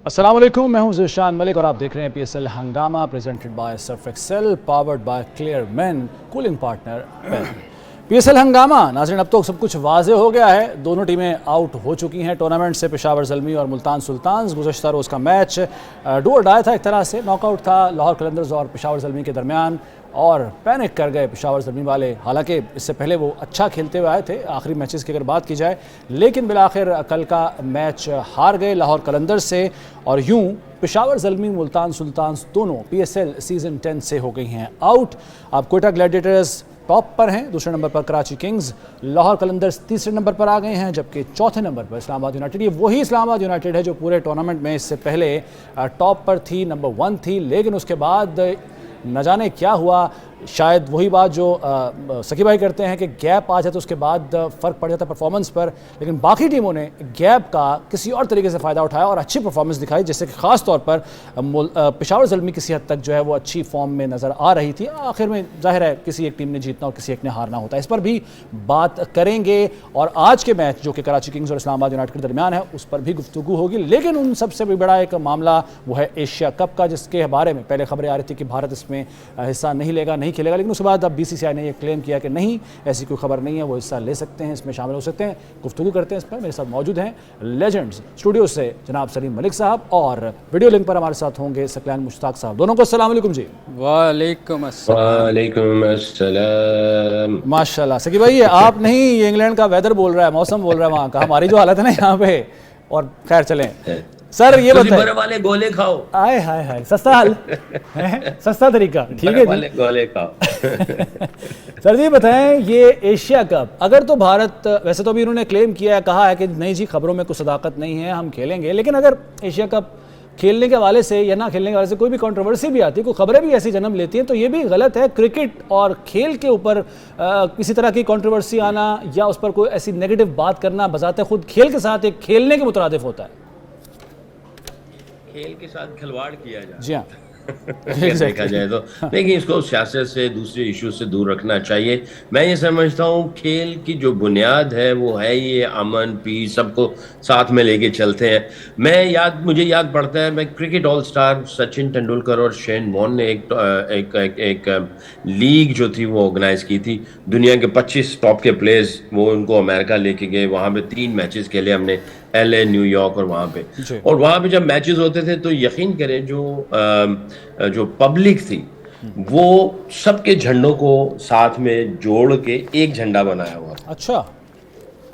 अस्सलाम वालेकुम, मैं हूं ज़ीशान मलिक और आप देख रहे हैं PSL हंगामा presented by Surf Excel powered by Clear Men cooling partner पेन। PSL हंगामा नाज़रीन, अब तो सब कुछ वाज़े हो गया है। दोनों टीमें आउट हो चुकी हैं टूर्नामेंट से। पेशावर ज़ल्मी और मुल्तान सुल्तान्स, गुज़श्ता रोज़ का मैच डू और डाई था, एक तरह से नॉकआउट था लाहौर कलंदर्स और पेशावर ज़ल्मी के दरमियान, और पैनिक कर गए पेशावर ज़ल्मी वाले। हालांकि इससे पहले वो अच्छा खेलते हुए आए थे आखिरी मैचेस की अगर बात की जाए, लेकिन बिलाखिर कल का मैच हार गए लाहौर कलंदर्स से, और यूं पेशावर ज़ल्मी मुल्तान सुल्तान्स दोनों PSL सीज़न 10 से हो गई हैं आउट। अब कोयटा ग्लैडिएटर्स टॉप पर हैं, दूसरे नंबर पर कराची किंग्स, लाहौर कलंदर्स तीसरे नंबर पर आ गए हैं, जबकि चौथे नंबर पर इस्लामाबाद यूनाइटेड। ये वही इस्लामाबाद यूनाइटेड है जो पूरे टूर्नामेंट में इससे पहले टॉप पर थी, नंबर 1 थी, लेकिन उसके बाद न जाने क्या हुआ। शायद वही बात जो सकी भाई करते हैं कि गैप आ जाए तो उसके बाद फ़र्क पड़ जाता है परफॉर्मेंस पर, लेकिन बाकी टीमों ने गैप का किसी और तरीके से फ़ायदा उठाया और अच्छी परफॉर्मेंस दिखाई, जैसे कि ख़ास तौर पर पेशावर ज़ल्मी किसी हद तक जो है वो अच्छी फॉर्म में नज़र आ रही थी। आखिर में जाहिर है किसी एक टीम ने जीतना और किसी एक ने हारना होता है, इस पर भी बात करेंगे। और आज के मैच जो कि कराची किंग्स और इस्लामाबाद यूनाइटेड के दरमियान है, उस पर भी गुफ्तगू होगी। लेकिन उन सबसे भी बड़ा एक मामला वो है एशिया कप का, जिसके बारे में पहले खबरें आ रही थी कि भारत इसमें हिस्सा नहीं लेगा, नहीं खेलेगा, लेकिन उसके बाद अब BCCI ने यह क्लेम किया कि नहीं, ऐसी कोई खबर नहीं है, वो हिस्सा ले सकते हैं, इसमें शामिल हो सकते हैं। गुफ्तगू करते हैं इस पर। मेरे साथ मौजूद हैं लेजेंड्स स्टूडियो से जनाब सलीम मलिक साहब, और वीडियो लिंक पर हमारे साथ होंगे सकलैन मुश्ताक साहब। दोनों को अस्सलाम वालेकुम जी। वालेकुम अस्सलाम। माशाल्लाह। सकी भाई, ये आप नहीं, ये इंग्लैंड का वेदर बोल रहा है, मौसम बोल रहा है वहाँ का, हमारी जो हालत है ना यहाँ पे। और खैर चलें सर, ये बताइए, बर्फ वाले गोले खाओ। आए हाय हाय, सस्ता हल है, सस्ता तरीका, ठीक है जी। गोले खाओ। सर जी बताएं, ये एशिया कप अगर तो भारत, वैसे तो अभी उन्होंने क्लेम किया है, कहा है कि नहीं जी खबरों में कुछ सदाकत नहीं है, हम खेलेंगे, लेकिन अगर एशिया कप खेलने के हवाले से या ना खेलने के हवाले से कोई भी कंट्रोवर्सी भी आती है, कोई खबरें भी ऐसी जन्म लेती हैं, तो ये भी गलत है। क्रिकेट और खेल के ऊपर किसी तरह की कंट्रोवर्सी आना या उस पर कोई ऐसी नेगेटिव बात करना बजाते खुद खेल के साथ एक खेलने के मुतरादिफ होता है। खेल के साथ खिलवाड़ किया जाए, जी हाँ, देखा जाए तो, लेकिन इसको सियासत से, दूसरे इशू से दूर रखना चाहिए। मैं ये समझता हूँ खेल की जो बुनियाद है वो है ये अमन, पीस, सबको साथ में लेके चलते हैं। मुझे याद पड़ता है, मैं cricket all star Sachin Tendulkar और शेन वॉर्न ने एक लीग जो थी वो ऑर्गेनाइज की थी। दुनिया के 25 टॉप के प्लेयर्स वो उनको अमेरिका लेके गए, वहाँ पे 3 मैचेस खेले हमने, LA, न्यूयॉर्क और वहाँ पे। और वहाँ पे जब मैचेस होते थे तो यकीन करें जो पब्लिक थी वो सबके झंडों को साथ में जोड़ के एक झंडा बनाया हुआ था। अच्छा,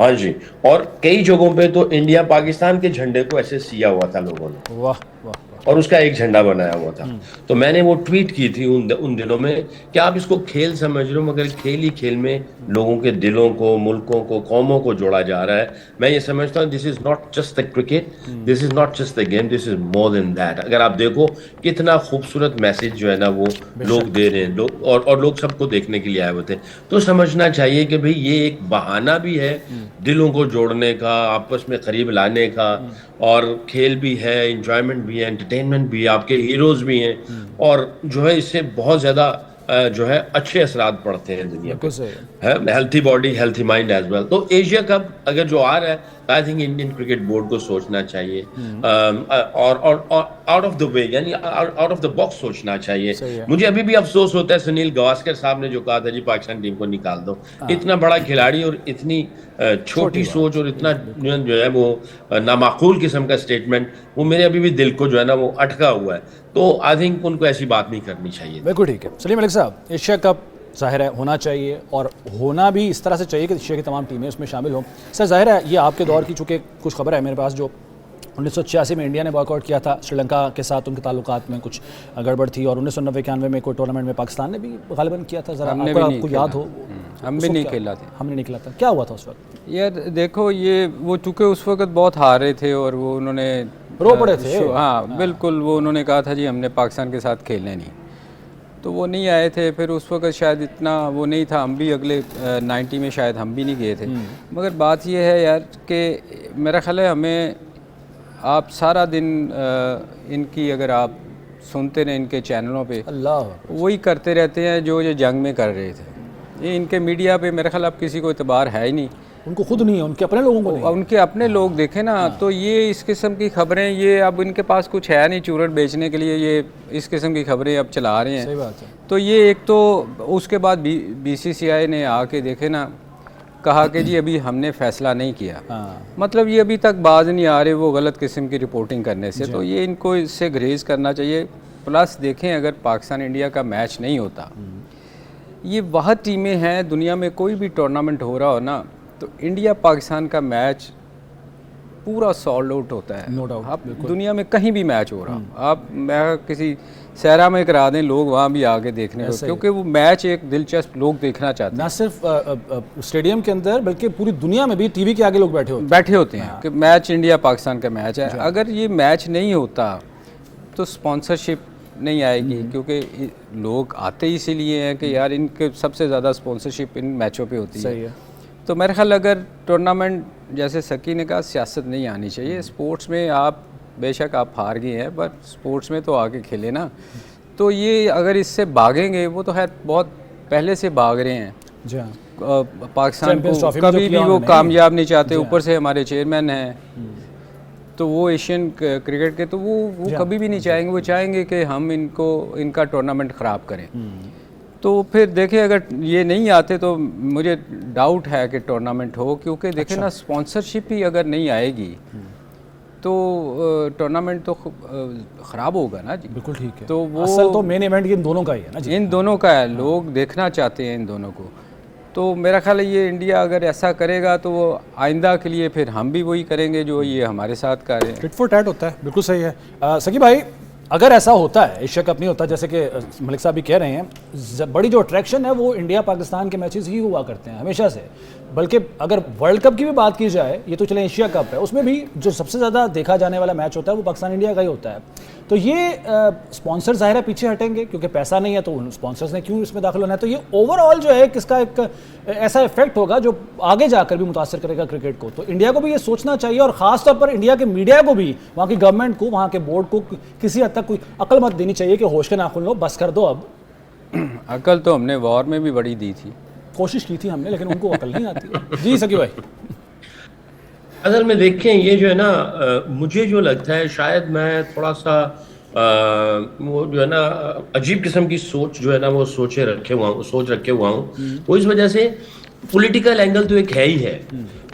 हाँ जी। और कई जगहों पे तो इंडिया पाकिस्तान के झंडे को ऐसे सिया हुआ था लोगों ने, वाह वाह, और उसका एक झंडा बनाया हुआ था। तो मैंने वो ट्वीट की थी उन दिनों में कि आप इसको खेल समझ रहे हो, मगर खेल ही खेल में लोगों के दिलों को, मुल्कों को, कौमों को जोड़ा जा रहा है। मैं ये समझता हूँ this is not just the cricket, this is not just the game, this is more than that. अगर आप देखो कितना खूबसूरत मैसेज जो है ना वो लोग दे रहे हैं, और लोग सबको देखने के लिए आए हुए थे। तो समझना चाहिए कि भाई ये एक बहाना भी है दिलों को जोड़ने का, आपस में करीब लाने का, और खेल भी है, एंजॉयमेंट भी है, एंटरटेनमेंट भी है, आपके हीरोज भी हैं, और जो है इससे बहुत ज्यादा जो है अच्छे असरात पड़ते हैं दुनिया पे, है healthy body healthy mind as well. तो एशिया कप अगर जो आ रहा है, I think Indian cricket board को सोचना चाहिए, और आउट ऑफ द वे, यानी आउट ऑफ द बॉक्स सोचना चाहिए। मुझे अभी भी अफसोस होता है सुनील गावस्कर साहब ने जो कहा था जी पाकिस्तान टीम को निकाल दो। इतना बड़ा खिलाड़ी और इतनी छोटी सोच और इतना जो है वो नामाकूल किस्म का स्टेटमेंट, वो मेरे अभी भी दिल को जो है ना वो अटका हुआ है। तो आई थिंक उनको ऐसी बात नहीं करनी चाहिए। बिल्कुल ठीक है सलीम मलिक साहब, एशिया कप ज़ाहिर है होना चाहिए, और होना भी इस तरह से चाहिए कि एशिया की तमाम टीमें उसमें शामिल हों। सर ज़ाहिर है ये आपके दौर की, चूँकि कुछ खबर है मेरे पास, जो 1986 में इंडिया ने बॉयकॉट किया था श्रीलंका के साथ, उनके ताल्लुकात में कुछ गड़बड़ थी, और 1990-91 में कोई टूर्नामेंट में पाकिस्तान ने भी गालिबन किया था। ज़रा आपको याद हो? हम भी नहीं खेला था, हमने नहीं खेला था। क्या हुआ था उस वक्त? यार देखो, ये वो चूँकि उस वक्त बहुत हारे थे और वो उन्होंने रो पड़े थे। हाँ बिल्कुल, वो उन्होंने कहा था जी हमने पाकिस्तान के साथ खेलने नहीं, तो वो नहीं आए थे। फिर उस वक्त शायद इतना वो नहीं था, हम भी अगले 90 में शायद हम भी नहीं गए थे। मगर बात ये है यार कि मेरा ख्याल है हमें, आप सारा दिन इनकी अगर आप सुनते रहे इनके चैनलों पे, अल्लाह वही करते रहते हैं जो ये जंग में कर रहे थे। ये इनके मीडिया पे मेरे ख्याल अब किसी को एतबार है ही नहीं। उनको खुद नहीं है, उनके अपने लोगों को नहीं है। उनके अपने लोग देखें ना, तो ये इस किस्म की खबरें, ये अब इनके पास कुछ है नहीं चूरन बेचने के लिए, ये इस किस्म की खबरें अब चला रहे हैं। सही बात है। तो ये एक तो उसके बाद BCCI ने आके देखे ना, कहा कि जी अभी हमने फैसला नहीं किया। हाँ। मतलब ये अभी तक बाज नहीं आ रहे वो गलत किस्म की रिपोर्टिंग करने से, तो ये इनको इससे ग्रेज करना चाहिए। प्लस देखें, अगर पाकिस्तान इंडिया का मैच नहीं होता, ये वह टीमें हैं दुनिया में, कोई भी टूर्नामेंट हो रहा हो ना, तो इंडिया पाकिस्तान का मैच पूरा सॉल्ड आउट होता है। No doubt, आप दुनिया में कहीं भी मैच हो रहा हो, आप मैं किसी सहरा में करा दें, लोग वहाँ भी आके देखने को, क्योंकि वो मैच एक दिलचस्प लोग देखना चाहते हैं। ना सिर्फ स्टेडियम के अंदर बल्कि पूरी दुनिया में भी टीवी के आगे लोग बैठे होते हैं कि मैच इंडिया पाकिस्तान का मैच है। अगर ये मैच नहीं होता तो स्पॉन्सरशिप नहीं आएगी, क्योंकि लोग आते ही इसीलिए हैं कि यार इनके सबसे ज़्यादा स्पॉन्सरशिप इन मैचों पे होती सही है। तो मेरे ख्याल अगर टूर्नामेंट, जैसे सकी ने कहा, सियासत नहीं आनी चाहिए स्पोर्ट्स में। आप बेशक आप हार गए हैं, पर स्पोर्ट्स में तो आके खेले ना। तो ये अगर इससे भागेंगे, वो तो खैर बहुत पहले से भाग रहे हैं जी हाँ। पाकिस्तान चैंपियंस को ट्रॉफी में जो कभी भी किया वो उन्होंने। कामयाब नहीं चाहते। ऊपर से हमारे चेयरमैन हैं, तो वो एशियन क्रिकेट के, तो वो कभी भी नहीं चाहेंगे, वो चाहेंगे कि हम इनका टूर्नामेंट ख़राब करें। तो फिर देखें, अगर ये नहीं आते तो मुझे डाउट है कि टूर्नामेंट हो, क्योंकि देखें ना, स्पॉन्सरशिप ही अगर नहीं आएगी तो टूर्नामेंट तो ख़राब होगा ना जी। बिल्कुल ठीक है। तो वो असल तो मेन इवेंट इन दोनों का ही है ना जी। इन दोनों का है, लोग देखना चाहते हैं इन दोनों को। तो मेरा ख्याल है ये इंडिया अगर ऐसा करेगा तो वो आइंदा के लिए फिर हम भी वही करेंगे जो ये हमारे साथ कर रहे हैं। टिट फॉर टैट होता है, बिल्कुल सही है। सकी भाई, अगर ऐसा होता है, एशिया कप नहीं होता, जैसे कि मलिक साहब भी कह रहे हैं, बड़ी जो अट्रैक्शन है वो इंडिया पाकिस्तान के मैचेस ही हुआ करते हैं हमेशा से। बल्कि अगर वर्ल्ड कप की भी बात की जाए, ये तो चले एशिया कप है, उसमें भी जो सबसे ज़्यादा देखा जाने वाला मैच होता है वो पाकिस्तान इंडिया का ही होता है। तो ये स्पॉन्सर ज़ाहिर है पीछे हटेंगे, क्योंकि पैसा नहीं है तो उन स्पॉन्सर्स ने क्यों इसमें दाखिल होना है। तो ये ओवरऑल जो है किसका एक ऐसा इफेक्ट होगा जो आगे जाकर भी मुतासर करेगा क्रिकेट को। तो इंडिया को भी ये सोचना चाहिए, और ख़ास तौर पर इंडिया के मीडिया को भी, वहाँ की गवर्नमेंट को, वहाँ के बोर्ड को किसी हद तक कोई अकल मत देनी चाहिए कि होश के नाखुन लो, बस कर दो अब। अकल तो हमने वॉर में भी बड़ी दी थी, कोशिश की थी हमने, लेकिन उनको अकल नहीं आती। जी सकी भाई। असल में देखें, ये जो है ना, मुझे जो लगता है, शायद मैं थोड़ा सा वो जो है ना, अजीब किस्म की सोच जो है ना, वो सोच रखे हुआ हूँ। वो इस वजह से पॉलिटिकल एंगल तो एक है ही है,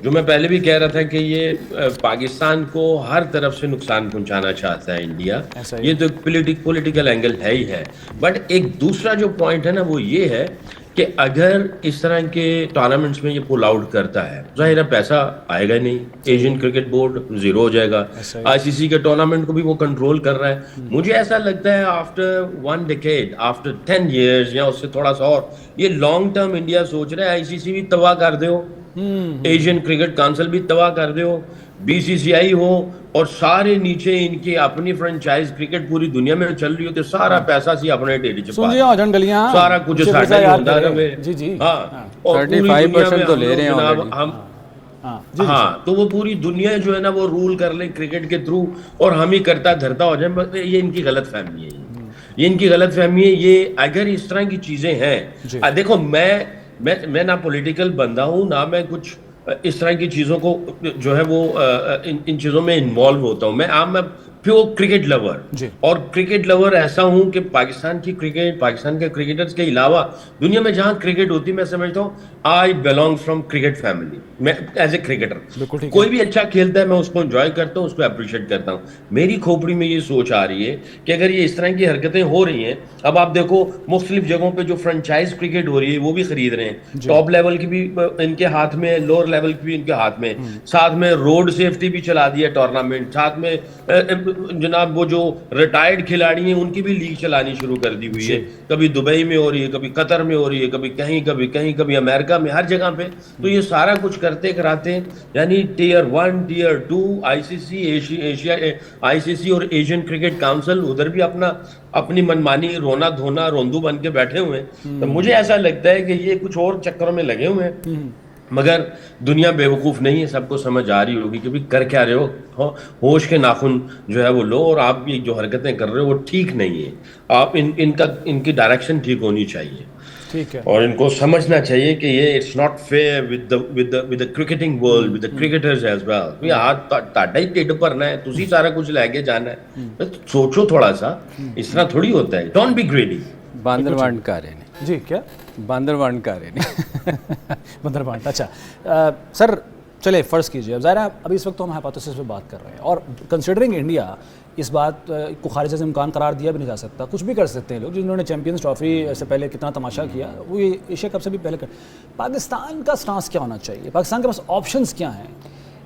जो मैं पहले भी कह रहा था कि ये पाकिस्तान को हर तरफ से नुकसान पहुंचाना चाहता है इंडिया। ये तो पॉलिटिकल एंगल है ही है। बट एक दूसरा जो पॉइंट है ना, वो ये है कि अगर इस तरह के टूर्नामेंट्स में ये पुल आउट करता है, जाहिर है पैसा आएगा नहीं, एशियन क्रिकेट बोर्ड जीरो हो जाएगा। ICC के टूर्नामेंट को भी वो कंट्रोल कर रहा है। मुझे ऐसा लगता है आफ्टर 1 decade, आफ्टर 10 years या उससे थोड़ा सा और, ये लॉन्ग टर्म इंडिया सोच रहा है ICC भी तबाह कर दो, एशियन क्रिकेट काउंसिल भी तबाह कर दो, BCCI हो, और सारे नीचे इनकी अपनी फ्रेंचाइज क्रिकेट पूरी दुनिया में चल रही हो, तो सारा पैसा सी अपने टेढ़ी चपा, सारा कुछ साढ़ा ही होता रहे। जी जी। हाँ, और 35% तो ले रहे हैं हम। हाँ, तो वो पूरी दुनिया जो है ना, वो रूल कर ले क्रिकेट के थ्रू, और हम ही करता धरता हो जाए। ये इनकी गलत फहमी है, ये इनकी गलत फहमी है। ये अगर इस तरह की चीजें हैं, देखो मैं ना पॉलिटिकल बंदा हूँ, ना मैं कुछ इस तरह की चीज़ों को जो है वो इन चीज़ों में इन्वॉल्व होता हूँ। मैं प्योर क्रिकेट लवर, और क्रिकेट लवर ऐसा हूँ कि पाकिस्तान के क्रिकेटर्स के अलावा दुनिया में जहाँ क्रिकेट होती है, मैं समझता हूँ I belong from cricket family. मैं एज ए क्रिकेटर, कोई भी अच्छा खेलता है मैं उसको एंजॉय करता हूँ, उसको अप्रिशिएट करता हूँ। मेरी खोपड़ी में ये सोच आ रही है कि अगर ये इस तरह की हरकतें हो रही हैं, अब आप देखो मुख्तलिफ जगहों पर जो फ्रेंचाइज क्रिकेट हो रही है वो भी खरीद रहे हैं, टॉप लेवल की भी इनके हाथ में, लोअर लेवल की भी इनके हाथ में, साथ में रोड सेफ्टी भी चला दी है टूर्नामेंट, साथ में जनाब वो जो रिटायर्ड खिलाड़ी हैं उनकी भी लीग चलानी शुरू कर दी हुई है। कभी दुबई में हो रही है, कभी कतर में हो रही है, कभी कहीं कभी अमेरिका में, हर जगह पे। तो ये सारा कुछ करते कराते, यानी टियर 1 टियर 2 ICC और एशियन क्रिकेट काउंसिल उधर भी अपनी मनमानी रोना धोना रोंदू बन के बैठे हुए हैं। तो मुझे ऐसा लगता है कि ये कुछ और चक्करों में लगे हुए हैं। मगर दुनिया बेवकूफ़ नहीं है, सबको समझ आ रही होगी कि भाई कर क्या रहे होश के नाखून जो है वो लो, और आप ये जो हरकतें कर रहे हो वो ठीक नहीं है। आप इनकी डायरेक्शन ठीक होनी चाहिए, ठीक है। और इनको समझना चाहिए कि ये it's not fair with the cricketing world, with the cricketers as well. भी ਤੁਹਾਡਾ ਹੀ ਢਿੱਡ ਭਰਨਾ ਹੈ, ਤੁਸੀਂ ਸਾਰਾ ਕੁਝ ਲੈ ਕੇ ਜਾਣਾ ਹੈ, बस सोचो थोड़ा सा, इस तरह थोड़ी होता है। Don't be ग्रेडी। बांदर वंड का रहे ने जी क्या बांदर वंड का रहे ने बंदर बांट, अच्छा। सर चले फ़र्ज़ कीजिए, अब ज़ाहिर है अभी इस वक्त तो हम हाइपोथेसिस पे बात कर रहे हैं, और कंसिडरिंग इंडिया इस बात को खारिज से इम्कान करार दिया भी नहीं जा सकता, कुछ भी कर सकते हैं लोग। जिन्होंने चैंपियंस ट्रॉफी से पहले कितना तमाशा किया, वो ये एशिया कप से भी पहले कर। पाकिस्तान का स्टांस क्या होना चाहिए, पाकिस्तान के पास ऑप्शंस क्या हैं?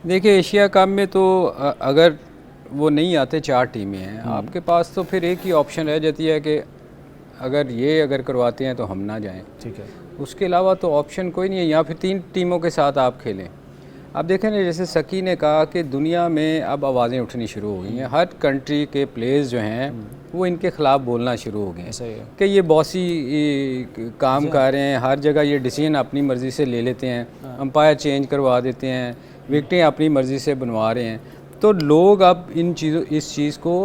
देखिए एशिया कप में तो अगर वो नहीं आते, 4 टीमें हैं आपके पास, तो फिर एक ही ऑप्शन रह जाती है कि अगर करवाते हैं तो हम ना जाएं, ठीक है। उसके अलावा तो ऑप्शन कोई नहीं है। या फिर 3 टीमों के साथ आप खेलें। अब देखें ना, जैसे सकी ने कहा कि दुनिया में अब आवाज़ें उठनी शुरू हो गई हैं, हर कंट्री के प्लेयर्स जो हैं वो इनके ख़िलाफ़ बोलना शुरू हो गए हैं सही है कि ये बॉसी काम कर रहे हैं, हर जगह ये डिसीजन अपनी मर्ज़ी से ले लेते हैं, अंपायर चेंज करवा देते हैं, विकेटें अपनी मर्ज़ी से बनवा रहे हैं। तो लोग अब इस चीज़ को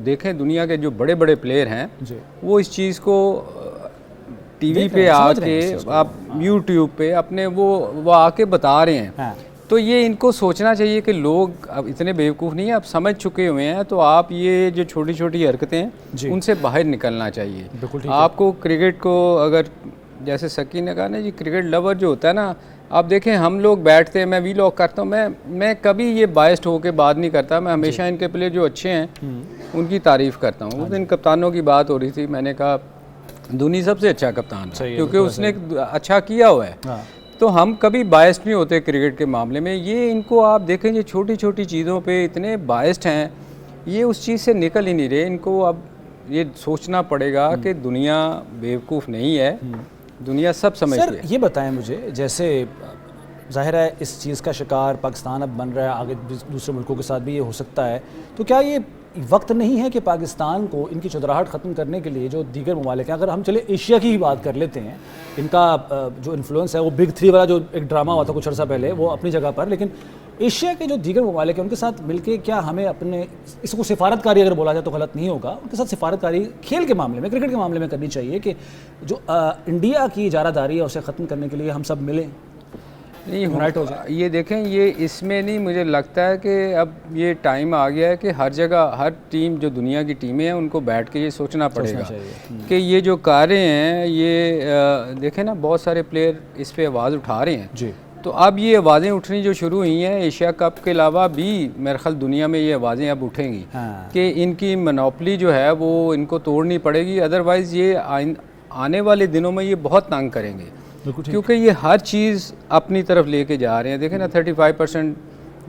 देखें, दुनिया के जो बड़े बड़े प्लेयर हैं वो इस चीज़ को टीवी पे आके, आप यूट्यूब पे अपने वो आके बता रहे हैं। हाँ। तो ये इनको सोचना चाहिए कि लोग अब इतने बेवकूफ़ नहीं है, अब समझ चुके हुए हैं। तो आप ये जो छोटी छोटी हरकतें हैं उनसे बाहर निकलना चाहिए। आपको क्रिकेट को, अगर जैसे सकी ने कहा ना जी, क्रिकेट लवर जो होता है ना, आप देखें हम लोग बैठते हैं, मैं वीलॉग करता हूँ, मैं कभी ये बायस्ड होकर बात नहीं करता, मैं हमेशा इनके प्लेयर जो अच्छे हैं उनकी तारीफ़ करता हूँ। उस दिन कप्तानों की बात हो रही थी, मैंने कहा धोनी सबसे अच्छा कप्तान है क्योंकि उसने अच्छा किया हुआ है। तो हम कभी बायस्ड नहीं होते क्रिकेट के मामले में। ये इनको आप देखें, ये छोटी छोटी चीज़ों पे इतने बायस्ड हैं, ये उस चीज़ से निकल ही नहीं रहे। इनको अब ये सोचना पड़ेगा कि दुनिया बेवकूफ़ नहीं है, दुनिया सब समझती है। सर ये बताएं मुझे, जैसे ज़ाहिर है इस चीज़ का शिकार पाकिस्तान अब बन रहा है, आगे दूसरे मुल्कों के साथ भी ये हो सकता है, तो क्या ये वक्त नहीं है कि पाकिस्तान को इनकी चुदराहट ख़त्म करने के लिए जो दीगर ममालिक हैं, अगर हम चले एशिया की ही बात कर लेते हैं, इनका जो इन्फ्लुएंस है वो बिग 3 वाला जो एक ड्रामा हुआ था कुछ अर्सा पहले, वो अपनी जगह पर, लेकिन एशिया के जो दीगर ममालिक हैं उनके साथ मिलके क्या हमें अपने, इसको सिफारतकारी अगर बोला जाए तो गलत नहीं होगा, उनके साथ सिफारतकारी खेल के मामले में, क्रिकेट के मामले में करनी चाहिए कि जो इंडिया की इजारादारी है उसे ख़त्म करने के लिए हम सब मिलें, नहीं यूनाइट हो जाए। ये देखें, ये इसमें नहीं, मुझे लगता है कि अब ये टाइम आ गया है कि हर जगह हर टीम, जो दुनिया की टीमें हैं, उनको बैठ के ये सोचना पड़ेगा कि ये जो कर रहे हैं, ये देखें ना, बहुत सारे प्लेयर इस पे आवाज़ उठा रहे हैं जी। तो अब ये आवाज़ें उठनी जो शुरू हुई हैं, एशिया कप के अलावा भी मेरे ख्याल दुनिया में ये आवाज़ें अब उठेंगी कि इनकी मोनोपोली जो है वो इनको तोड़नी पड़ेगी, अदरवाइज़ ये आने वाले दिनों में ये बहुत तंग करेंगे, क्योंकि ये हर चीज़ अपनी तरफ लेके जा रहे हैं। देखें ना, 35%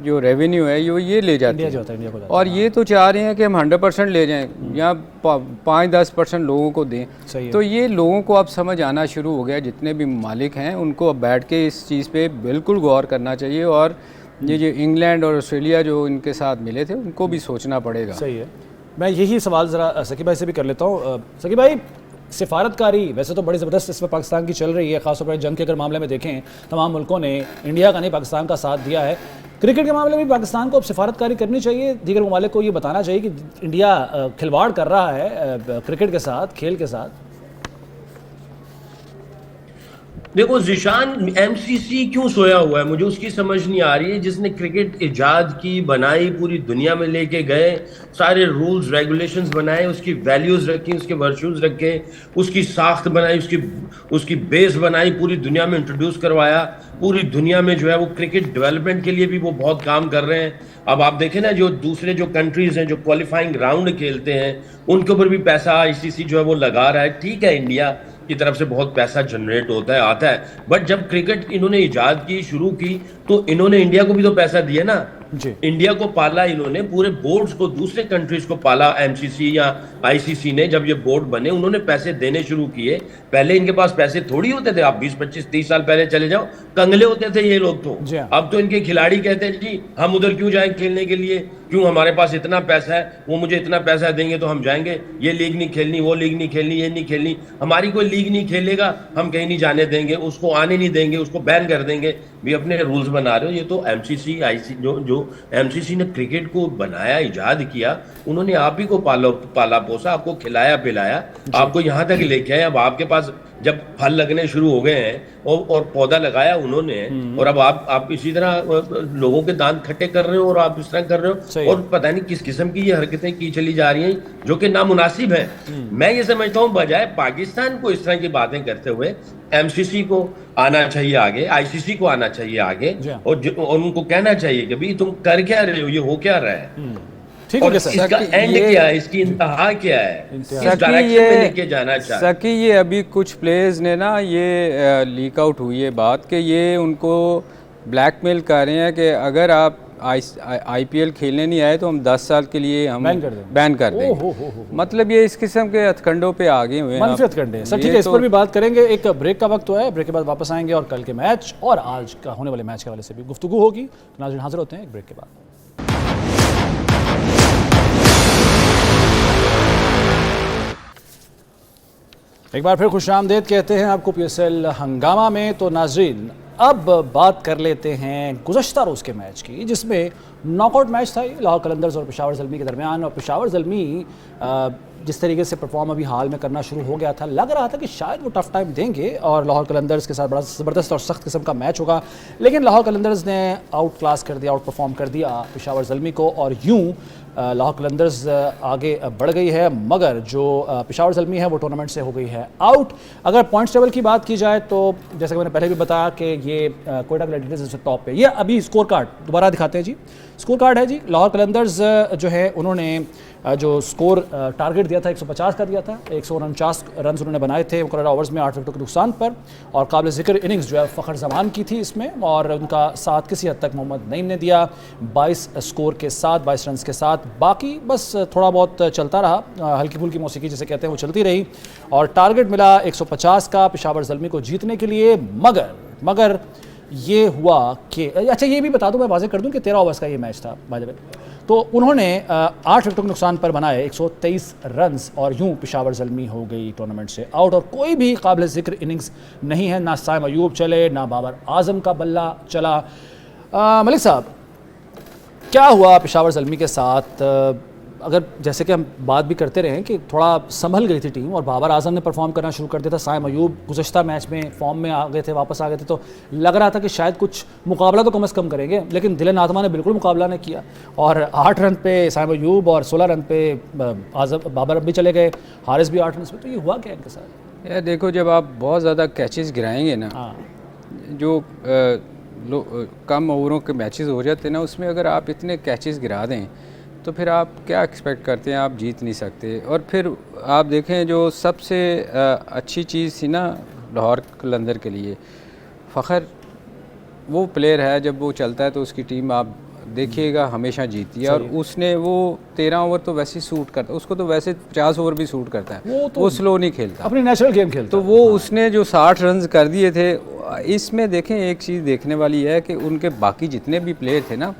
जो रेवेन्यू है ये ले जाते हैं, और ये तो चाह रहे हैं कि हम 100% ले जाएं या 5-10% लोगों को दें। तो ये लोगों को अब समझ आना शुरू हो गया, जितने भी मालिक हैं उनको अब बैठ के इस चीज़ पे बिल्कुल गौर करना चाहिए, और ये जो इंग्लैंड और ऑस्ट्रेलिया जो इनके साथ मिले थे उनको भी सोचना पड़ेगा। सही है। मैं यही सवाल ज़रा सकी भाई से भी कर लेता हूँ। सकी भाई, सिफारतकारी वैसे तो बड़ी ज़बरदस्त इसमें पाकिस्तान की चल रही है, ख़ासतौर पर जंग के अगर मामले में देखें, तमाम मुल्कों ने इंडिया का नहीं पाकिस्तान का साथ दिया है। क्रिकेट के मामले में पाकिस्तान को अब सिफारतकारी करनी चाहिए, दीगर ममालिक को ये बताना चाहिए कि इंडिया खिलवाड़ कर रहा है क्रिकेट के साथ, खेल के साथ। देखो जिशान, एमसीसी क्यों सोया हुआ है, मुझे उसकी समझ नहीं आ रही है। जिसने क्रिकेट इजाद की, बनाई, पूरी दुनिया में लेके गए, सारे रूल्स रेगुलेशंस बनाए, उसकी वैल्यूज रखी, उसके वर्च्यूज रखे, उसकी साख्त बनाई, उसकी बेस बनाई, पूरी दुनिया में इंट्रोड्यूस करवाया, पूरी दुनिया में जो है वो क्रिकेट डेवलपमेंट के लिए भी वो बहुत काम कर रहे हैं। अब आप देखें ना, जो दूसरे जो कंट्रीज हैं जो क्वालिफाइंग राउंड खेलते हैं, उनके ऊपर भी पैसा आईसीसी जो है वो लगा रहा है। ठीक है, इंडिया की तरफ से बहुत पैसा जनरेट होता है, आता है, बट जब क्रिकेट इन्होंने इजाद की, शुरू की, तो इन्होंने इंडिया को भी तो पैसा दिया ना जी। इंडिया को पाला इन्होंने, पूरे बोर्ड्स को, दूसरे कंट्रीज को पाला एमसीसी या आईसीसी ने। जब ये बोर्ड बने, उन्होंने पैसे देने शुरू किए। पहले इनके पास पैसे थोड़ी होते थे, आप 20-25-30 साल पहले चले जाओ, कंगले होते थे ये लोग तो। अब तो इनके खिलाड़ी कहते हैं जी हम उधर क्यों जाएं खेलने के लिए, क्यों हमारे पास इतना पैसा है, वो मुझे इतना पैसा देंगे तो हम जाएंगे, ये लीग नहीं खेलनी, वो लीग नहीं खेलनी, ये नहीं खेलनी। हमारी कोई लीग नहीं खेलेगा, हम कहीं नहीं जाने देंगे, उसको आने नहीं देंगे, उसको बैन कर देंगे। भी अपने रूल्स बना रहे हो। ये तो एमसीसी आईसी जो एमसीसी ने क्रिकेट को बनाया, इजाद किया, उन्होंने आप ही को पाला पोसा, आपको खिलाया पिलाया, आपको यहाँ तक लेके आए। अब आपके पास जब फल लगने शुरू हो गए हैं और पौधा लगाया उन्होंने, और अब आप इसी तरह लोगों के दांत खट्टे कर रहे हो और आप इस तरह कर रहे हो, और पता नहीं किस किस्म की ये हरकतें की चली जा रही हैं जो कि नामुनासिब हैं। मैं ये समझता हूं बजाय पाकिस्तान को इस तरह की बातें करते हुए एमसीसी को आना चाहिए आगे, आईसीसी को आना चाहिए आगे, और उनको कहना चाहिए कि भाई तुम कर क्या रहे हो, ये हो क्या रहा है, ठीक और है सर। इसका एंड क्या है, इसकी इंतहा क्या है, इस डायरेक्शन में लेके जाना चाहिए। सकी ये अभी कुछ प्लेयर्स ने ना ये लीक आउट हुई है बात कि ये उनको ब्लैकमेल कर रहे हैं कि अगर आप आईपीएल खेलने नहीं आए तो हम 10 साल के लिए हम बैन कर देंगे। मतलब ये इस किस्म के हथकंडों पे आ गए हुए हैं, मनफी हथकंडे। सर ठीक है, इस पर भी बात करेंगे। एक ब्रेक का वक्त हुआ है, ब्रेक के बाद वापस आएंगे और कल के मैच और आज का होने वाले मैच के हवाले से भी गुफ्तगू होगी। तो नाज़रीन हाजिर होते हैं एक ब्रेक के बाद। एक बार फिर खुशामदीद कहते हैं आपको पीएसएल हंगामा में। तो नाजरीन अब बात कर लेते हैं गुज़श्ता रोज़ के मैच की, जिसमें नॉकआउट मैच था लाहौर कलंदर्स और पेशावर ज़ल्मी के दरमियान। और पेशावर ज़ल्मी जिस तरीके से परफॉर्म अभी हाल में करना शुरू हो गया था, लग रहा था कि शायद वो टफ टाइम देंगे और लाहौर कलंदर्स के साथ बड़ा ज़बरदस्त और सख्त किस्म का मैच होगा। लेकिन लाहौर कलंदर्स ने आउट क्लास कर दिया, आउट परफॉर्म कर दिया पेशावर ज़ल्मी को, और यूँ लाहौर कलंदर्स आगे बढ़ गई है। मगर जो पेशावर ज़ल्मी है वो टूर्नामेंट से हो गई है आउट। अगर पॉइंट्स टेबल की बात की जाए तो जैसे कि मैंने पहले भी बताया कि ये कोयटा ग्लैडिएटर्स टॉप पे। ये अभी स्कोर कार्ड दोबारा दिखाते हैं जी। स्कोर कार्ड है जी, लाहौर कलंदर्स जो है उन्होंने जो स्कोर टारगेट दिया था 150 का दिया था, 149 रन उन्होंने बनाए थे मुकर्रर ओवर्स में 8 विकेटों के नुकसान पर। और काबिल ज़िक्र इनिंग्स जो है फ़खर जमान की थी इसमें, और उनका साथ किसी हद तक मोहम्मद नईम ने दिया 22 स्कोर के साथ, 22 रन के साथ। बाकी बस थोड़ा बहुत चलता रहा, हल्की फुल्की मौसीकी जिसे कहते हैं वो चलती रही, और टारगेट मिला 150 का पेशावर ज़ल्मी को जीतने के लिए। मगर ये हुआ कि अच्छा ये भी बता दूं, मैं वाज़ेह कर दूं कि 13 ओवर्स का ये मैच था बाय द वे। तो उन्होंने 8 विकेटों के नुकसान पर बनाए 123 रन्स, और यूं पेशावर ज़ल्मी हो गई टूर्नामेंट से आउट। और कोई भी काबिल ज़िक्र इनिंग्स नहीं है, ना साइम अयूब चले, ना बाबर आजम का बल्ला चला। मलिक साहब, क्या हुआ पेशावर ज़ल्मी के साथ? अगर जैसे कि हम बात भी करते रहे कि थोड़ा संभल गई थी टीम और बाबर आजम ने परफॉर्म करना शुरू कर दिया था, साइम अयूब गुज़श्ता मैच में फॉर्म में आ गए थे, वापस आ गए थे, तो लग रहा था कि शायद कुछ मुकाबला तो कम से कम करेंगे। लेकिन दिलन आत्मा ने बिल्कुल मुकाबला नहीं किया, और 8 रन पे साइम अयूब और 16 रन पे बाबर भी चले गए, हारिस भी 8 रन पे। तो ये हुआ क्या इनके साथ? यार देखो, जब आप बहुत ज़्यादा कैचेस गिराएंगे ना, जो कम ओवरों के मैचेस हो जाते हैं ना, उसमें अगर आप इतने कैचेस गिरा दें तो फिर आप क्या एक्सपेक्ट करते हैं, आप जीत नहीं सकते। और फिर आप देखें जो सबसे अच्छी चीज़ थी ना लाहौर कलंदर के लिए, फ़खर वो प्लेयर है, जब वो चलता है तो उसकी टीम आप देखिएगा हमेशा जीती है। और उसने वो 13 ओवर तो वैसे ही सूट करता है, उसको तो वैसे 50 ओवर भी सूट करता है, वो स्लो नहीं खेलता, अपनी नेचुरल गेम खेलता। तो वो उसने जो 60 रन कर दिए थे, इसमें देखें एक चीज़ देखने वाली है कि उनके बाकी जितने भी प्लेयर थे ना,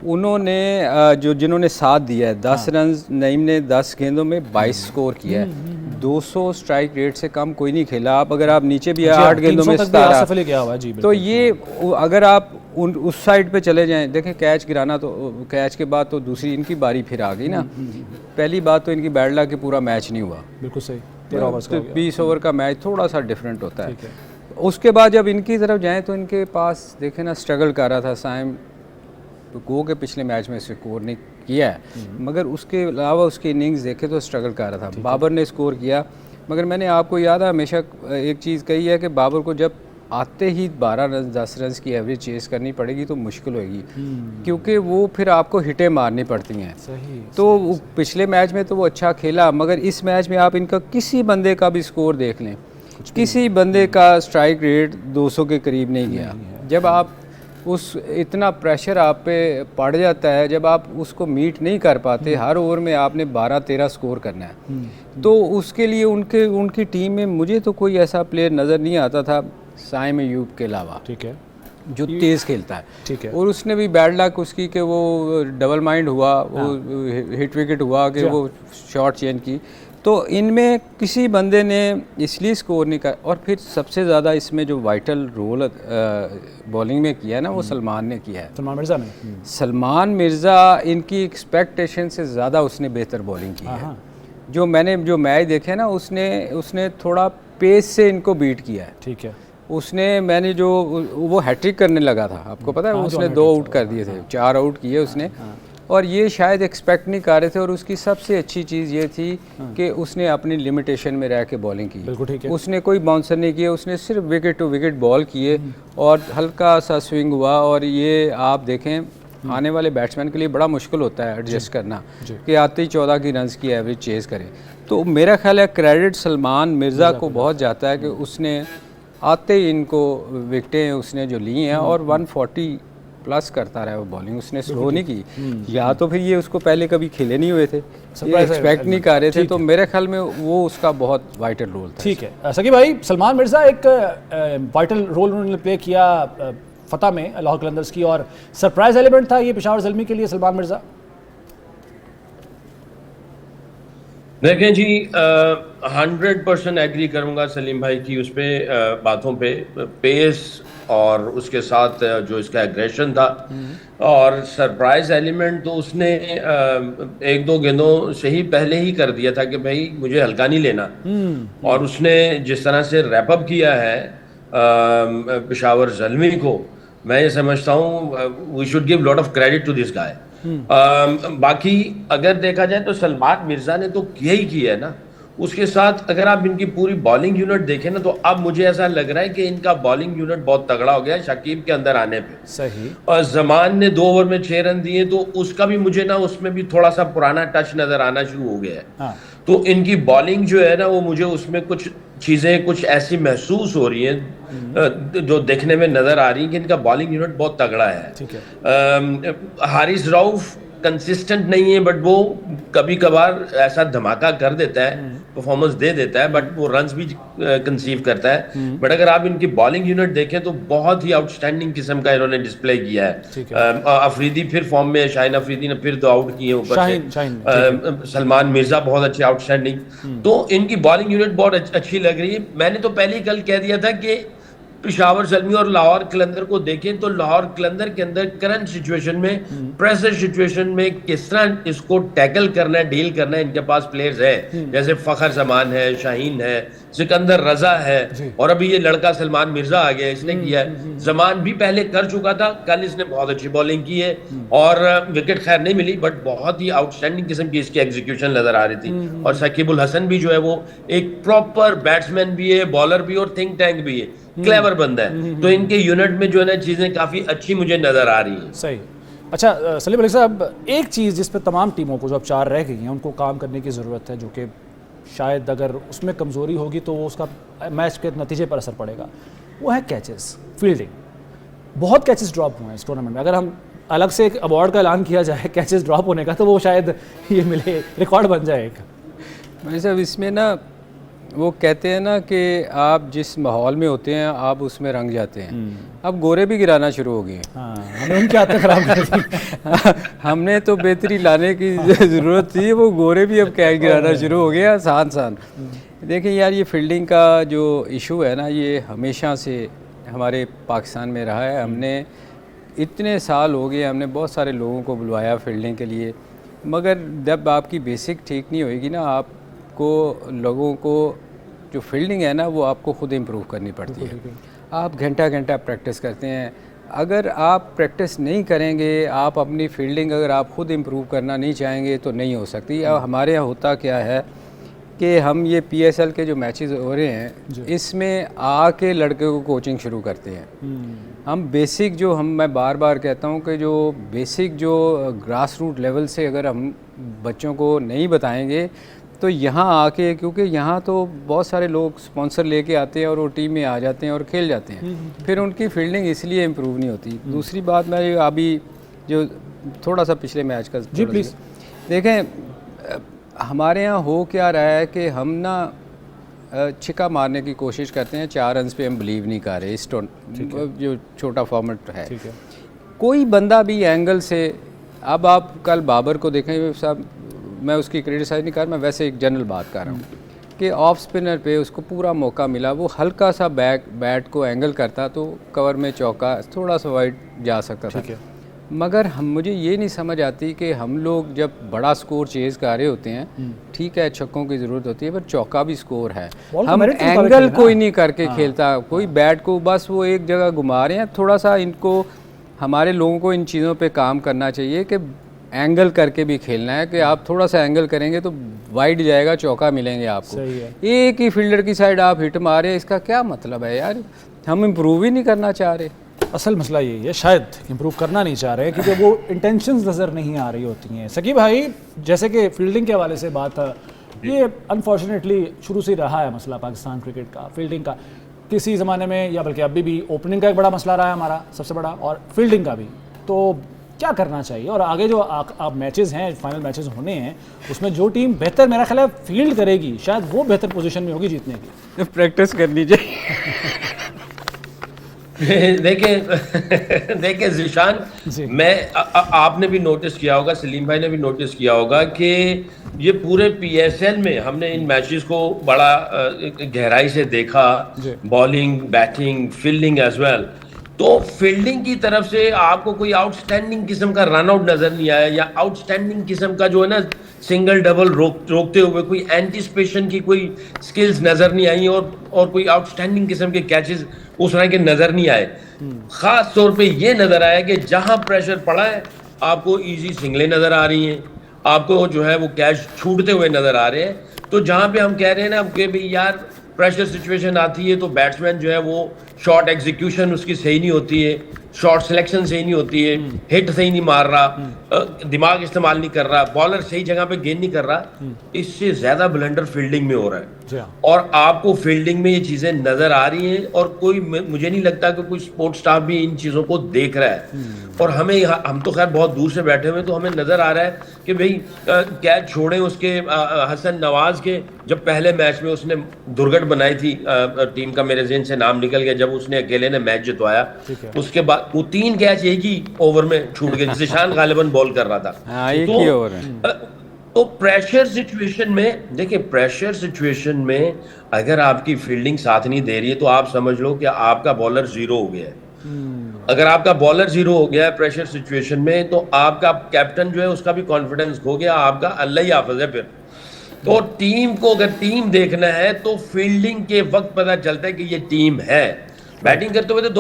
उन्होंने जिन्होंने साथ दिया है, 10 रन नईम ने 10 गेंदों में 22 स्कोर किया है। 200 स्ट्राइक रेट से कम कोई नहीं खेला। अगर आप नीचे भी 8 गेंदों में 17, तो ये अगर आप उस साइड पे चले जाएं, देखें कैच गिराना, तो कैच के बाद तो दूसरी इनकी बारी फिर आ गई ना। पहली बात तो इनकी बैड लक कि पूरा मैच नहीं हुआ, बिल्कुल सही, 13 ओवर्स का 20 ओवर का मैच थोड़ा सा डिफरेंट होता है। उसके बाद जब इनकी तरफ जाएँ तो इनके पास देखें ना, स्ट्रगल कर रहा था साइम, गो के पिछले मैच में स्कोर नहीं किया है, मगर उसके अलावा उसकी इनिंग्स देखे तो स्ट्रगल कर रहा था। बाबर ने स्कोर किया, मगर मैंने आपको याद है हमेशा एक चीज़ कही है कि बाबर को जब आते ही 12 रन 10 रन की एवरेज चेस करनी पड़ेगी तो मुश्किल होगी, क्योंकि वो फिर आपको हिटें मारनी पड़ती हैं। तो पिछले मैच में तो वो अच्छा खेला, मगर इस मैच में आप इनका किसी बंदे का भी स्कोर देख लें, किसी बंदे का स्ट्राइक रेट 200 के करीब नहीं गया। जब आप उस इतना प्रेशर आप पे पड़ जाता है, जब आप उसको मीट नहीं कर पाते, हर ओवर में आपने 12-13 स्कोर करना है, तो उसके लिए उनकी टीम में मुझे तो कोई ऐसा प्लेयर नज़र नहीं आता था साइम अयूब के अलावा। ठीक है, जो तेज़ खेलता है। ठीक है। और उसने भी बैड लक उसकी कि वो डबल माइंड हुआ, वो हिट विकेट हुआ कि वो शॉट चेंज की। तो इनमें किसी बंदे ने इसलिए स्कोर नहीं कर, और फिर सबसे ज़्यादा इसमें जो वाइटल रोल बॉलिंग में किया है ना, वो सलमान ने किया है। सलमान मिर्ज़ा ने। सलमान मिर्ज़ा इनकी एक्सपेक्टेशन से ज़्यादा उसने बेहतर बॉलिंग की है। जो मैच देखे ना, उसने थोड़ा पेस से इनको बीट किया है। ठीक है। मैंने जो वो हैट्रिक करने लगा था, आपको पता है, उसने 2 आउट कर दिए थे, 4 आउट किए उसने। और ये शायद एक्सपेक्ट नहीं कर रहे थे। और उसकी सबसे अच्छी चीज़ ये थी कि उसने अपनी लिमिटेशन में रह के बॉलिंग की। बिल्कुल ठीक है। उसने कोई बाउंसर नहीं किया, उसने सिर्फ विकेट टू विकेट बॉल किए और हल्का सा स्विंग हुआ। और ये आप देखें, आने वाले बैट्समैन के लिए बड़ा मुश्किल होता है एडजस्ट करना कि आते ही 14 की रन्स की एवरेज चेज़ करें। तो मेरा ख्याल है क्रेडिट सलमान मिर्ज़ा को बहुत जाता है कि उसने आते ही इनको विकेटें उसने जो ली हैं, और 140 प्लस करता रहा है वो बॉलिंग, उसने स्लो नहीं की। या तो फिर ये उसको पहले कभी खेले नहीं हुए थे, ये एक्सपेक्ट नहीं कर रहे थे। तो मेरे ख्याल में वो उसका बहुत वाइटल रोल था। ठीक है सकी भाई, सलमान मिर्ज़ा एक वाइटल रोल उन्होंने प्ले किया फतह में लाहौर कलंदर्स की, और सरप्राइज एलिमेंट था ये पेशावर ज़ल्मी के लिए सलमान मिर्ज़ा। देखें जी, 100% एग्री करूंगा सलीम भाई की उस पे बातों पे। पेस और उसके साथ जो इसका एग्रेशन था, और सरप्राइज एलिमेंट तो उसने 1-2 गेंदों से ही पहले ही कर दिया था कि भाई मुझे हल्का नहीं लेना। और उसने जिस तरह से रैप अप किया है पेशावर ज़ल्मी को, मैं ये समझता हूँ we should give lot of credit to this guy. बाकी अगर देखा जाए तो सलमान मिर्जा ने तो किया ही किया है ना। उसके साथ अगर आप इनकी पूरी बॉलिंग यूनिट देखें ना, तो अब मुझे ऐसा लग रहा है कि इनका बॉलिंग यूनिट बहुत तगड़ा हो गया है शकीब के अंदर आने पे। सही। और जमान ने 2 ओवर में 6 रन दिए, तो उसका भी मुझे ना उसमें भी थोड़ा सा पुराना टच नजर आना शुरू हो गया है। हाँ। तो इनकी बॉलिंग जो है ना, वो मुझे उसमें कुछ चीजें कुछ ऐसी महसूस हो रही हैं जो देखने में नजर आ रही है कि इनका बॉलिंग यूनिट बहुत तगड़ा है। ठीक है। हारिस रऊफ कंसिस्टेंट नहीं है, बट वो कभी कभार ऐसा धमाका कर देता है, परफॉर्मेंस दे देता है, बट वो रन्स भी कंसीव करता है। बट अगर आप इनकी बॉलिंग यूनिट देखें तो बहुत ही आउटस्टैंडिंग किस्म का इन्होंने डिस्प्ले किया है। अफरीदी फिर फॉर्म में, शाहीन अफरीदी ने फिर 2 आउट किए ऊपर से, सलमान मिर्जा बहुत अच्छे आउटस्टैंडिंग। तो इनकी बॉलिंग यूनिट बहुत अच्छी लग रही है। मैंने तो पहले ही कल कह दिया था कि पेशावर ज़ल्मी और लाहौर कलंदर को देखें तो लाहौर कलंदर के अंदर करंट सिचुएशन में, प्रेशर सिचुएशन में किस तरह इसको टैकल करना है, डील करना है, इनके पास प्लेयर्स है। जैसे फखर जमान है, शाहीन है, सिकंदर रजा है, और अभी ये लड़का सलमान मिर्जा आ गया, इसने किया है। जमान भी पहले कर चुका था, कल इसने बहुत अच्छी बॉलिंग की है, और विकेट खैर नहीं मिली, बट बहुत ही आउटस्टैंडिंग किस्म की इसकी एग्जीक्यूशन नजर आ रही थी। और शकीबुल हसन भी जो है वो एक प्रॉपर बैट्समैन भी है, बॉलर भी, और थिंक टैंक भी है, क्लेवर बंदा है। तो इनके यूनिट में जो है ना चीजें काफी अच्छी मुझे नजर आ रही हैं। सही। अच्छा सलीम अली साहब, एक चीज़ जिस पे तमाम टीमों को, जो अब 4 रह गई हैं, उनको काम करने की ज़रूरत है, जो कि शायद अगर उसमें कमज़ोरी होगी तो वो उसका मैच के नतीजे पर असर पड़ेगा, वो है कैचेस, फील्डिंग। बहुत कैचेस ड्रॉप हुए हैं इस टूर्नामेंट में। अगर हम अलग से एक अवार्ड का ऐलान किया जाए कैचेस ड्रॉप होने का, तो वो शायद ये मिले, रिकॉर्ड बन जाएगा। भाई साहब, इसमें ना वो कहते हैं ना कि आप जिस माहौल में होते हैं आप उसमें रंग जाते हैं। अब गोरे भी गिराना शुरू हो गए। हमने उनकी आदतें खराब कर दी। हमने तो बेहतरी लाने की ज़रूरत थी, वो गोरे भी अब कैच गिराना शुरू हो गया आसान। देखिए यार, ये फील्डिंग का जो इशू है ना, ये हमेशा से हमारे पाकिस्तान में रहा है। हमने इतने साल हो गए, हमने बहुत सारे लोगों को बुलवाया फील्डिंग के लिए, मगर जब आपकी बेसिक ठीक नहीं होएगी ना, आपको लोगों को जो फील्डिंग है ना, वो आपको ख़ुद इम्प्रूव करनी पड़ती है। आप घंटा घंटा प्रैक्टिस करते हैं, अगर आप प्रैक्टिस नहीं करेंगे, आप अपनी फील्डिंग अगर आप ख़ुद इम्प्रूव करना नहीं चाहेंगे तो नहीं हो सकती। अब हमारे यहाँ होता क्या है कि हम ये PSL के जो मैचेस हो रहे हैं, इसमें आके लड़के को कोचिंग शुरू करते हैं। हम बेसिक जो मैं बार बार कहता हूँ कि जो बेसिक जो ग्रास रूट लेवल से अगर हम बच्चों को नहीं बताएंगे तो यहाँ आके, क्योंकि यहाँ तो बहुत सारे लोग स्पॉन्सर लेके आते हैं और वो टीम में आ जाते हैं और खेल जाते हैं, फिर उनकी फील्डिंग इसलिए इम्प्रूव नहीं होती। दूसरी बात, मैं अभी जो थोड़ा सा पिछले मैच का जी प्लीज़ देखें, हमारे यहाँ हो क्या रहा है कि हम ना छिक्का मारने की कोशिश करते हैं, 4 रन्स पे हम बिलीव नहीं कर रहे इस जो छोटा फॉर्मेट है। ठीक है, कोई बंदा भी एंगल से, अब आप कल बाबर को देखें साहब, मैं उसकी क्रिटिसाइज नहीं कर रहा, मैं वैसे एक जनरल बात कर रहा हूँ कि ऑफ स्पिनर पे उसको पूरा मौका मिला, वो हल्का सा बैट को एंगल करता तो कवर में चौका थोड़ा सा वाइड जा सकता था। मगर मुझे ये नहीं समझ आती कि हम लोग जब बड़ा स्कोर चेज़ कर रहे होते हैं, ठीक है छक्कों की ज़रूरत होती है, पर चौका भी स्कोर है, हम एंगल कोई नहीं करके खेलता, कोई बैट को बस वो एक जगह घुमा रहे हैं। थोड़ा सा इनको, हमारे लोगों को इन चीज़ों पे काम करना चाहिए कि एंगल करके भी खेलना है, कि आप थोड़ा सा एंगल करेंगे तो वाइड जाएगा, चौका मिलेंगे आपको। सही है। एक ही फील्डर की साइड आप हिट मारे, इसका क्या मतलब है यार? हम इम्प्रूव ही नहीं करना चाह रहे। असल मसला यही है, शायद इम्प्रूव करना नहीं चाह रहे क्योंकि वो इंटेंशंस नज़र नहीं आ रही होती हैं। सकी भाई, जैसे कि फील्डिंग के हवाले से बात है, ये अनफॉर्चुनेटली शुरू से ही रहा है मसला पाकिस्तान क्रिकेट का, फील्डिंग का। किसी ज़माने में या बल्कि अभी भी ओपनिंग का एक बड़ा मसला रहा है हमारा, सबसे बड़ा, और फील्डिंग का भी। तो क्या करना चाहिए? और आगे जो आप मैचेस हैं, फाइनल मैचेस होने हैं, उसमें जो टीम बेहतर मेरा ख्याल है फील्ड करेगी, शायद वो बेहतर पोजीशन में होगी जीतने की। प्रैक्टिस करनी चाहिए। देखिए जिशान, मैं आपने भी नोटिस किया होगा, सलीम भाई ने भी नोटिस किया होगा कि ये पूरे PSL में हमने इन मैचेस को बड़ा गहराई से देखा, bowling, batting, fielding as well. तो फील्डिंग की तरफ से आपको कोई आउटस्टैंडिंग किस्म का रन आउट नजर नहीं आया, या आउटस्टैंडिंग किस्म का जो है ना सिंगल डबल रोकते हुए कोई एंटिसिपेशन की कोई स्किल्स नजर नहीं आई, और कोई आउटस्टैंडिंग किस्म के कैचेस उस तरह के नजर नहीं आए। खास तौर पे ये नजर आया कि जहां प्रेशर पड़ा है आपको इजी सिंगलें नजर आ रही हैं, आपको जो है वो कैच छूटते हुए नजर आ रहे हैं। तो जहां पे हम कह रहे हैं ना कि भाई यार प्रेशर सिचुएशन आती है तो बैट्समैन जो है वो शॉट एग्जीक्यूशन उसकी सही नहीं होती है, शॉट सिलेक्शन सही नहीं होती है, हिट सही नहीं मार रहा, दिमाग इस्तेमाल नहीं कर रहा, बॉलर सही जगह पे गेंद नहीं कर रहा, इससे ज्यादा ब्लंडर फील्डिंग में हो रहा है। और आपको फील्डिंग में ये चीजें नजर आ रही हैं, और कोई, मुझे नहीं लगता कि कोई स्पोर्ट्स स्टाफ भी इन चीजों को देख रहा है। और हम तो खैर बहुत दूर से बैठे हुए, तो हमें नजर आ रहा है कि भाई कैच छोड़े उसके हसन नवाज के, जब पहले मैच में उसने दुर्घट बनाई थी टीम का, मेरे ज़हन से नाम निकल गया, जब उसने अकेले ने मैच जितवाया, उसके बाद वो 3 कैच एक ही ओवर में छूट गए, जिशान गालिबन बॉल कर रहा था। एक ही ओवर में। तो प्रेशर सिचुएशन में, देखिए प्रेशर सिचुएशन में अगर आपकी फील्डिंग साथ नहीं दे रही है तो आप समझ लो कि आपका बॉलर जीरो हो गया है। अगर आपका बॉलर जीरो हो गया है प्रेशर सिचुएशन में, तो आपका कैप्टन जो है उसका भी कॉन्फिडेंस खो गया, आपका अल्लाह ही हाफिज है फिर। तो टीम को अगर टीम देखना है तो फील्डिंग के वक्त पता चलता है कि ये टीम है। बैटिंग करते हुए तो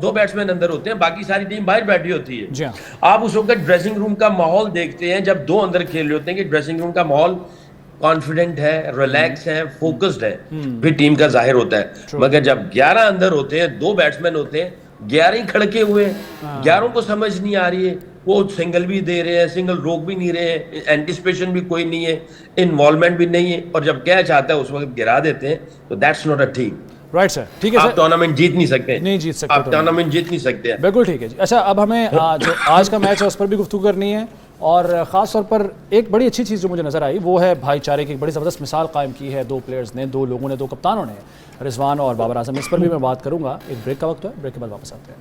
दो बैट्समैन अंदर होते हैं, बाकी सारी टीम बाहर बैठी होती है। आप उस वक्त ड्रेसिंग रूम का माहौल देखते हैं जब 2 अंदर खेल रहे होते हैं कि ड्रेसिंग रूम का माहौल कॉन्फिडेंट है, रिलैक्स है, फोकस्ड है, फिर टीम का जाहिर होता है। मगर जब 11 अंदर होते हैं, 2 बैट्समैन होते हैं, 11 ही खड़के हुए हैं, 11 को समझ नहीं आ रही है, वो सिंगल भी दे रहे हैं, सिंगल रोक भी नहीं रहे हैं, एंटिसिपेशन भी कोई नहीं है, इन्वॉल्वमेंट भी नहीं है, और जब कैच आता है उस वक्त गिरा देते हैं, तो that's not a team. Right sir, ठीक है आप टूर्नामेंट जीत नहीं सकते, नहीं जीत सकते, आप टूर्नामेंट जीत नहीं सकते। बिल्कुल ठीक है जी। अच्छा, अब हमें जो आज का मैच है उस पर भी गुफ्तगू करनी है, और ख़ास तौर पर एक बड़ी अच्छी चीज़ जो मुझे नज़र आई वो है भाईचारे की एक बड़ी ज़बरदस्त मिसाल कायम की है 2 प्लेयर्स ने, 2 लोगों ने, 2 कप्तानों ने, रिजवान और बाबर आजम। इस पर भी मैं बात करूँगा। एक ब्रेक का वक्त है, ब्रेक के बाद वापस आते हैं।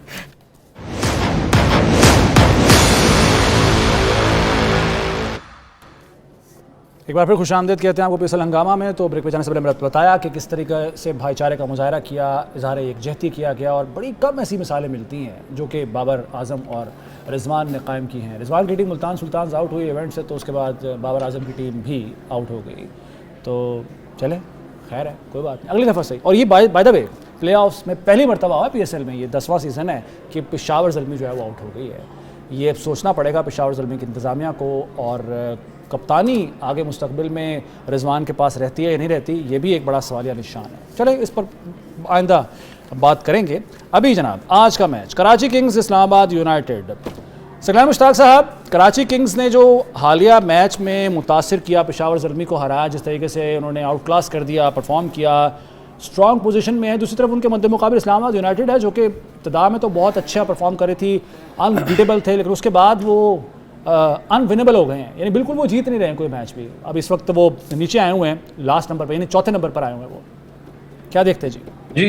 एक बार फिर खुशामदीद कहते हैं आपको PSL हंगामा में। तो ब्रेक पे जाने से पहले मैंने बताया कि किस तरीके से भाईचारे का मुजाहरा किया, इजहार यकजहती किया गया, और बड़ी कम ऐसी मिसालें मिलती हैं जो कि बाबर आजम और रिजवान ने कायम की हैं। रिजवान की टीम मुल्तान सुल्तान्स आउट हुई इवेंट से, तो उसके बाद बाबर आजम की टीम भी आउट हो गई। तो चले, खैर है, कोई बात नहीं, अगली दफ़ा सही। और ये by the way play offs में पहली मरतबा हुआ PSL में, ये 10वां सीज़न है कि पेशावर ज़ल्मी जो है वो आउट हो गई है। ये सोचना पड़ेगा पेशावर ज़ल्मी की इंतज़ामिया को, और कप्तानी आगे मुस्तकबिल में रिजवान के पास रहती है या नहीं रहती, ये भी एक बड़ा सवालिया निशान है। चले, इस पर आइंदा बात करेंगे। अभी जनाब आज का match, Karachi Kings Islamabad United. सलाम मुश्ताक साहब, कराची किंग्स ने जो हालिया मैच में मुतासिर किया, पेशावर ज़ल्मी को हराया, जिस तरीके से उन्होंने आउट क्लास कर दिया, परफॉर्म किया, स्ट्रॉन्ग पोजीशन में है। दूसरी तरफ उनके मद्दे मुकाबले इस्लामाबाद यूनाइटेड है जो कि इब्तिदा में तो बहुत अच्छा परफॉर्म कर रही थी, अनबीटेबल थे, लेकिन उसके बाद वो अनविनेबल हो गए हैं, यानी बिल्कुल वो जीत नहीं रहे हैं कोई मैच भी। अब इस वक्त वो नीचे आए हुए हैं, लास्ट नंबर पर, यानी 4थे नंबर पर आए हुए हैं वो। क्या देखते हैं जी? जी,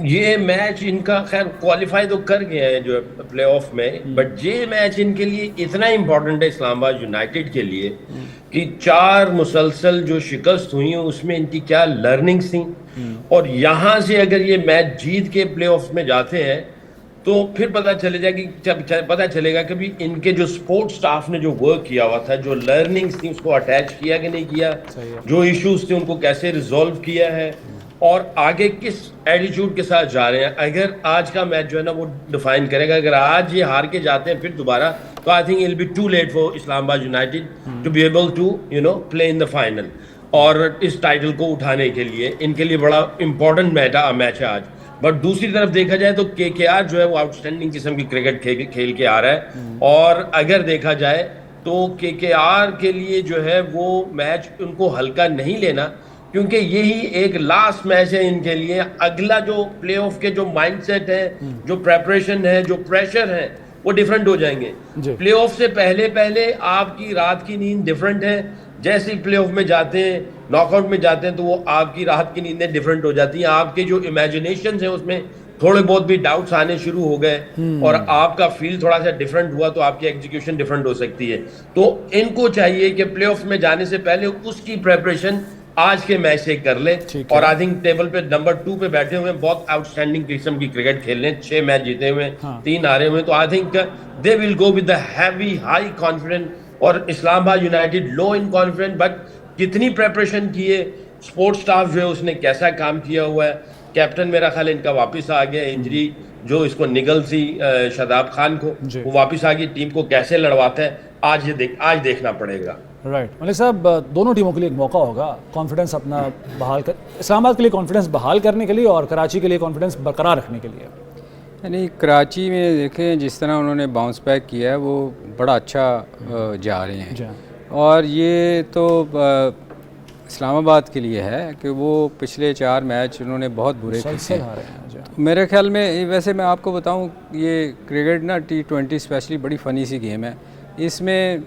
ये मैच इनका खैर क्वालिफाई तो कर गया है जो प्लेऑफ में, बट ये मैच इनके लिए इतना इम्पोर्टेंट है इस्लामाबाद यूनाइटेड के लिए कि 4 मुसलसल जो शिकस्त हुई हैं उसमें इनकी क्या लर्निंग्स थी, और यहाँ से अगर ये मैच जीत के प्लेऑफ में जाते हैं तो फिर पता चलेगा कि भी इनके जो स्पोर्ट्स स्टाफ ने जो वर्क किया हुआ था, जो लर्निंग्स थी उसको अटैच किया कि नहीं किया, जो इश्यूज थे उनको कैसे रिजॉल्व किया है, और आगे किस एटीट्यूड के साथ जा रहे हैं। अगर आज का मैच जो है ना वो डिफाइन करेगा। अगर आज ये हार के जाते हैं फिर दोबारा, तो I think it will be too late for Islamabad United to be able to play in the final, और इस टाइटल को उठाने के लिए इनके लिए बड़ा इंपॉर्टेंट मैच है आज। बट दूसरी तरफ देखा जाए तो केकेआर जो है वो आउटस्टैंडिंग किस्म की क्रिकेट खेल के आ रहा है, और अगर देखा जाए तो केकेआर के लिए जो है वो मैच उनको हल्का नहीं लेना, क्योंकि यही एक लास्ट मैच है इनके लिए। अगला जो प्लेऑफ के जो माइंडसेट है, जो प्रेपरेशन है, जो प्रेशर है, वो डिफरेंट हो जाएंगे। प्लेऑफ से पहले आपकी रात की नींद डिफरेंट है, जैसे ही प्लेऑफ में जाते हैं, नॉकआउट में जाते हैं, तो वो आपकी रात की नींदें डिफरेंट हो जाती हैं। आपके जो इमेजिनेशन है उसमें थोड़े बहुत भी डाउट्स आने शुरू हो गए, और आपका फील थोड़ा सा डिफरेंट हुआ तो आपकी एग्जीक्यूशन डिफरेंट हो सकती है। तो इनको चाहिए कि प्लेऑफ में जाने से पहले उसकी प्रेपरेशन आज के मैच से कर ले, और आई थिंक टेबल पे नंबर 2 पे बैठे हुए, बहुत आउटस्टैंडिंग किस्म की क्रिकेट खेल रहे हैं, 6 मैच जीते हुए, 3 हारे हुए, तो I think they will go with the heavy high confidence. और Islamabad United low in confidence, but कितनी प्रेपरेशन की है, स्पोर्ट्स स्टाफ जो है उसने कैसा काम किया हुआ है, कैप्टन मेरा ख्याल इनका वापस आ गया, इंजरी जो इसको निगल सी शादाब खान को, वो वापस आ गई, टीम को कैसे लड़वाता है आज देखना पड़ेगा। राइट मलिक साहब, दोनों टीमों के लिए एक मौका होगा कॉन्फिडेंस अपना बहाल कर, इस्लामाबाद के लिए कॉन्फिडेंस बहाल करने के लिए और कराची के लिए कॉन्फिडेंस बरकरार रखने के लिए। यानी कराची में देखें जिस तरह उन्होंने बाउंस बैक किया है वो बड़ा अच्छा जा रहे हैं, और ये तो इस्लामाबाद के लिए है कि वो पिछले 4 मैच उन्होंने बहुत बुरे खेले हैं। मेरे ख्याल में वैसे मैं आपको बताऊं, ये क्रिकेट ना T20 स्पेशली बड़ी फ़नी सी गेम है। इसमें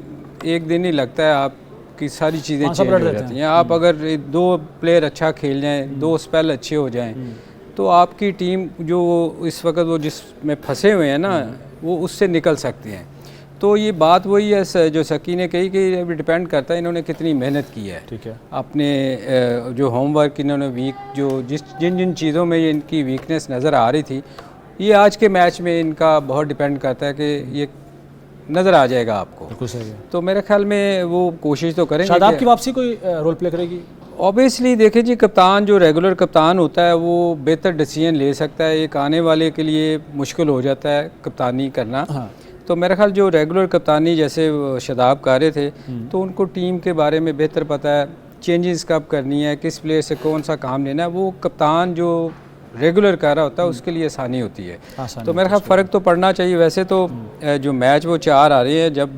एक दिन ही लगता है आपकी सारी चीज़ें चेंज हो जाती हैं। आप अगर 2 प्लेयर अच्छा खेल जाएं, 2 स्पेल अच्छे हो जाएं, तो आपकी टीम जो इस वक्त वो जिसमें फंसे हुए हैं ना, वो उससे निकल सकते हैं। तो ये बात वही है जो सकी ने कही कि डिपेंड करता है इन्होंने कितनी मेहनत की है। ठीक है, अपने जो होमवर्क इन्होंने जिन चीज़ों में इनकी वीकनेस नज़र आ रही थी, ये आज के मैच में इनका बहुत डिपेंड करता है कि ये नज़र आ जाएगा आपको। बिल्कुल सही है। तो मेरे ख्याल में वो कोशिश तो करेंगे। शादाब की वापसी कोई रोल प्ले करेगी? ऑब्वियसली देखिए जी, कप्तान जो रेगुलर कप्तान होता है वो बेहतर डिसीजन ले सकता है। एक आने वाले के लिए मुश्किल हो जाता है कप्तानी करना। हाँ। तो मेरा ख्याल जो रेगुलर कप्तानी जैसे शादाब कर रहे थे, तो उनको टीम के बारे में बेहतर पता है, चेंजेस कब करनी है, किस प्लेयर से कौन सा काम लेना है, वो कप्तान जो रेगुलर कर रहा होता है उसके लिए आसानी होती है। तो मेरा ख्याल फ़र्क तो पड़ना चाहिए। वैसे तो जो मैच वो 4 आ रहे हैं, जब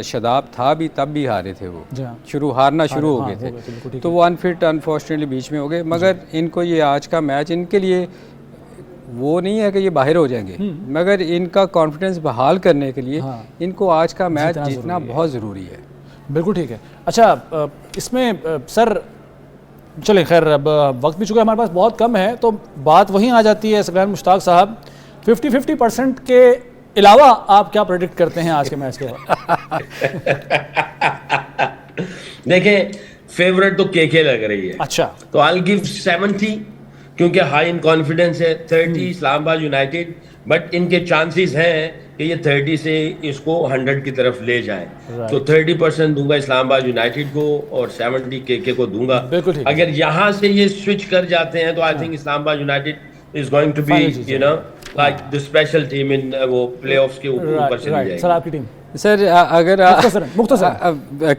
शादाब था भी तब भी हारे थे, वो हारना शुरू हो गए थे, तो वो अनफिट अनफॉर्चुनेटली बीच में हो गए। मगर इनको ये आज का मैच इनके लिए वो नहीं है कि ये बाहर हो जाएंगे, मगर इनका कॉन्फिडेंस बहाल करने के लिए इनको आज का मैच जीतना बहुत ज़रूरी है। बिल्कुल ठीक है। अच्छा, इसमें सर चले, खैर अब वक्त भी चुका है, हमारे पास बहुत कम है, तो बात वहीं आ जाती है सकलैन मुश्ताक साहब, 50-50% के अलावा आप क्या प्रेडिक्ट करते हैं आज के मैच के बाद? देखें, फेवरेट तो केके लग रही है। अच्छा, तो आई विल गिव 70, क्योंकि हाई इन कॉन्फिडेंस है। 30 इस्लामाबाद यूनाइटेड, बट इनके चांसेस हैं कि ये 30 से इसको 100 की तरफ ले जाए। तो 30% दूंगा इस्लामाबाद यूनाइटेड को और 70 केके को दूंगा। अगर यहाँ से ये स्विच कर जाते हैं तो I think Islamabad United is going to be like the special team in वो प्लेऑफ्स के ऊपर चली जाएगी। सर आपकी टीम? सर अगर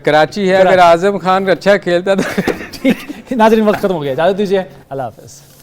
कराची है, अगर आजम खान अच्छा खेलता तो ठीक। नाज़रीन, वक्त खत्म हो गया, इजाज़त दीजिए, अल्लाह हाफ़िज़।